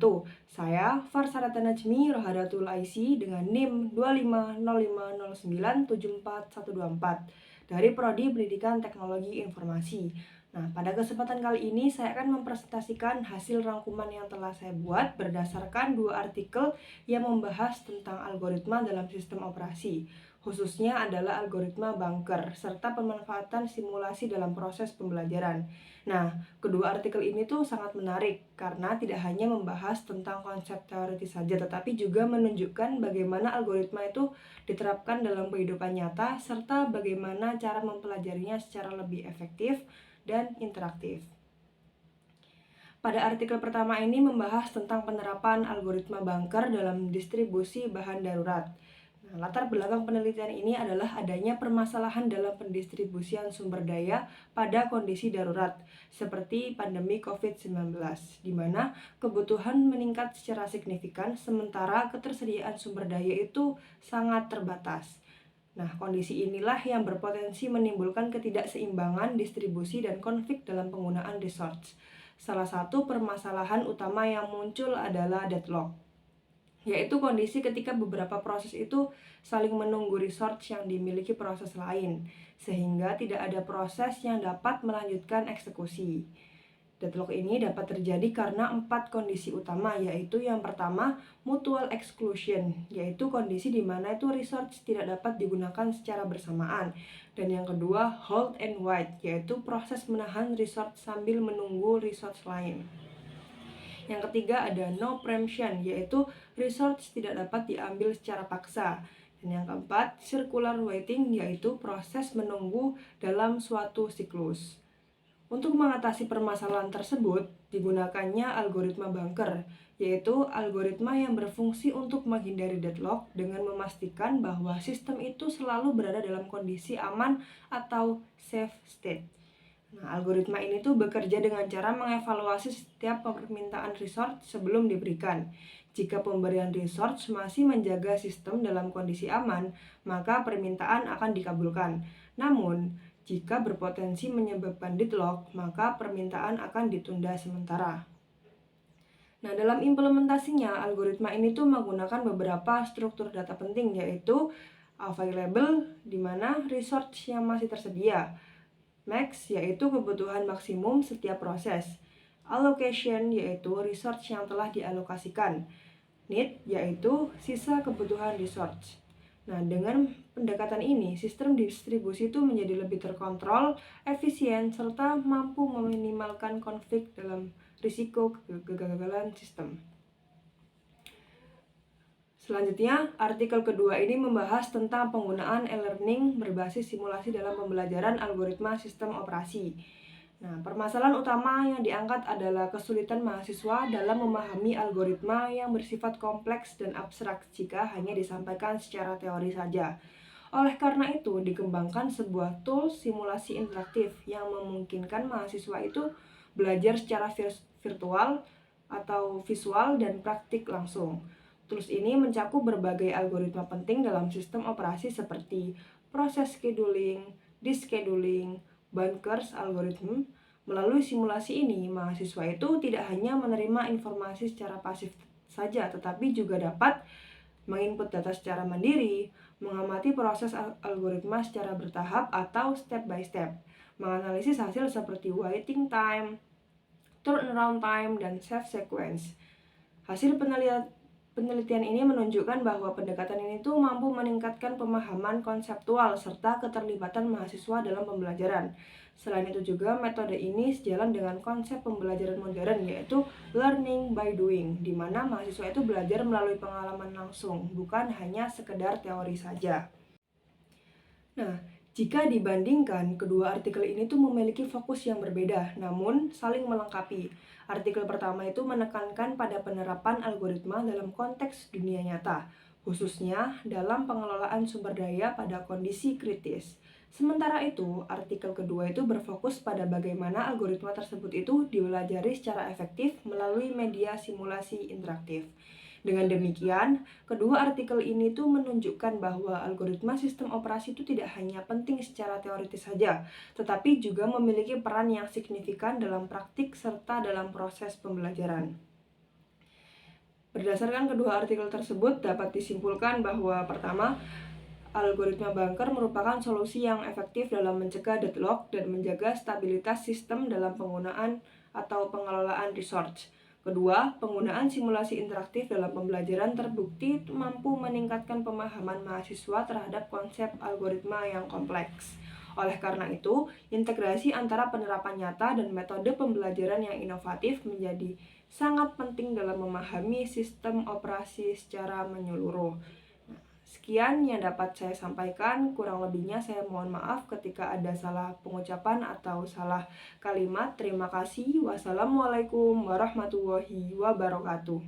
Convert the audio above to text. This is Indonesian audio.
wabarakatuh. Saya Farsarata Najmi Rohadatul IC dengan NIM 25050974124 dari Prodi Pendidikan Teknologi Informasi. Nah, pada kesempatan kali ini saya akan mempresentasikan hasil rangkuman yang telah saya buat berdasarkan 2 artikel yang membahas tentang algoritma dalam sistem operasi. Khususnya adalah algoritma bunker serta pemanfaatan simulasi dalam proses pembelajaran. Nah, kedua artikel ini tuh sangat menarik karena tidak hanya membahas tentang konsep teoritis saja, tetapi juga menunjukkan bagaimana algoritma itu diterapkan dalam kehidupan nyata serta bagaimana cara mempelajarinya secara lebih efektif dan interaktif. Pada artikel pertama ini membahas tentang penerapan algoritma bunker dalam distribusi bahan darurat. Nah, latar belakang penelitian ini adalah adanya permasalahan dalam pendistribusian sumber daya pada kondisi darurat, seperti pandemi COVID-19, di mana kebutuhan meningkat secara signifikan sementara ketersediaan sumber daya itu sangat terbatas. Nah, kondisi inilah yang berpotensi menimbulkan ketidakseimbangan distribusi dan konflik dalam penggunaan resource. Salah satu permasalahan utama yang muncul adalah deadlock, yaitu kondisi ketika beberapa proses itu saling menunggu resource yang dimiliki proses lain, sehingga tidak ada proses yang dapat melanjutkan eksekusi. Deadlock ini dapat terjadi karena 4 kondisi utama, yaitu yang pertama, mutual exclusion, yaitu kondisi di mana itu resource tidak dapat digunakan secara bersamaan. Dan yang kedua, hold and wait, yaitu proses menahan resource sambil menunggu resource lain. Yang ketiga ada no preemption, yaitu resource tidak dapat diambil secara paksa. Dan yang keempat, circular waiting, yaitu proses menunggu dalam suatu siklus. Untuk mengatasi permasalahan tersebut, digunakannya algoritma bunker, yaitu algoritma yang berfungsi untuk menghindari deadlock dengan memastikan bahwa sistem itu selalu berada dalam kondisi aman atau safe state. Nah, algoritma ini tuh bekerja dengan cara mengevaluasi setiap permintaan resource sebelum diberikan. Jika pemberian resource masih menjaga sistem dalam kondisi aman, maka permintaan akan dikabulkan. Namun, jika berpotensi menyebabkan deadlock, maka permintaan akan ditunda sementara. Nah, dalam implementasinya, algoritma ini tuh menggunakan beberapa struktur data penting, yaitu available, di mana resource yang masih tersedia, max, yaitu kebutuhan maksimum setiap proses, allocation, yaitu resource yang telah dialokasikan, need, yaitu sisa kebutuhan resource. Nah, dengan pendekatan ini, sistem distribusi itu menjadi lebih terkontrol, efisien, serta mampu meminimalkan konflik dalam risiko kegagalan sistem. Selanjutnya, artikel kedua ini membahas tentang penggunaan e-learning berbasis simulasi dalam pembelajaran algoritma sistem operasi. Nah, permasalahan utama yang diangkat adalah kesulitan mahasiswa dalam memahami algoritma yang bersifat kompleks dan abstrak jika hanya disampaikan secara teori saja. Oleh karena itu, dikembangkan sebuah tools simulasi interaktif yang memungkinkan mahasiswa itu belajar secara virtual atau visual dan praktik langsung. Tools ini mencakup berbagai algoritma penting dalam sistem operasi seperti proses scheduling, descheduling, bunkers algorithm. Melalui simulasi ini, mahasiswa itu tidak hanya menerima informasi secara pasif saja, tetapi juga dapat menginput data secara mandiri, mengamati proses algoritma secara bertahap atau step by step, menganalisis hasil seperti waiting time, turnaround time, dan save sequence. Hasil penelitian ini menunjukkan bahwa pendekatan ini tuh mampu meningkatkan pemahaman konseptual serta keterlibatan mahasiswa dalam pembelajaran. Selain itu juga metode ini sejalan dengan konsep pembelajaran modern, yaitu learning by doing, di mana mahasiswa itu belajar melalui pengalaman langsung, bukan hanya sekedar teori saja. Nah, jika dibandingkan, kedua artikel ini tuh memiliki fokus yang berbeda, namun saling melengkapi. Artikel pertama itu menekankan pada penerapan algoritma dalam konteks dunia nyata, khususnya dalam pengelolaan sumber daya pada kondisi kritis. Sementara itu, artikel kedua itu berfokus pada bagaimana algoritma tersebut itu dipelajari secara efektif melalui media simulasi interaktif. Dengan demikian, kedua artikel ini tuh menunjukkan bahwa algoritma sistem operasi itu tidak hanya penting secara teoritis saja, tetapi juga memiliki peran yang signifikan dalam praktik serta dalam proses pembelajaran. Berdasarkan kedua artikel tersebut, dapat disimpulkan bahwa pertama, algoritma bunker merupakan solusi yang efektif dalam mencegah deadlock dan menjaga stabilitas sistem dalam penggunaan atau pengelolaan resource. Kedua, penggunaan simulasi interaktif dalam pembelajaran terbukti mampu meningkatkan pemahaman mahasiswa terhadap konsep algoritma yang kompleks. Oleh karena itu, integrasi antara penerapan nyata dan metode pembelajaran yang inovatif menjadi sangat penting dalam memahami sistem operasi secara menyeluruh. Sekian yang dapat saya sampaikan, kurang lebihnya saya mohon maaf ketika ada salah pengucapan atau salah kalimat. Terima kasih. Wassalamualaikum warahmatullahi wabarakatuh.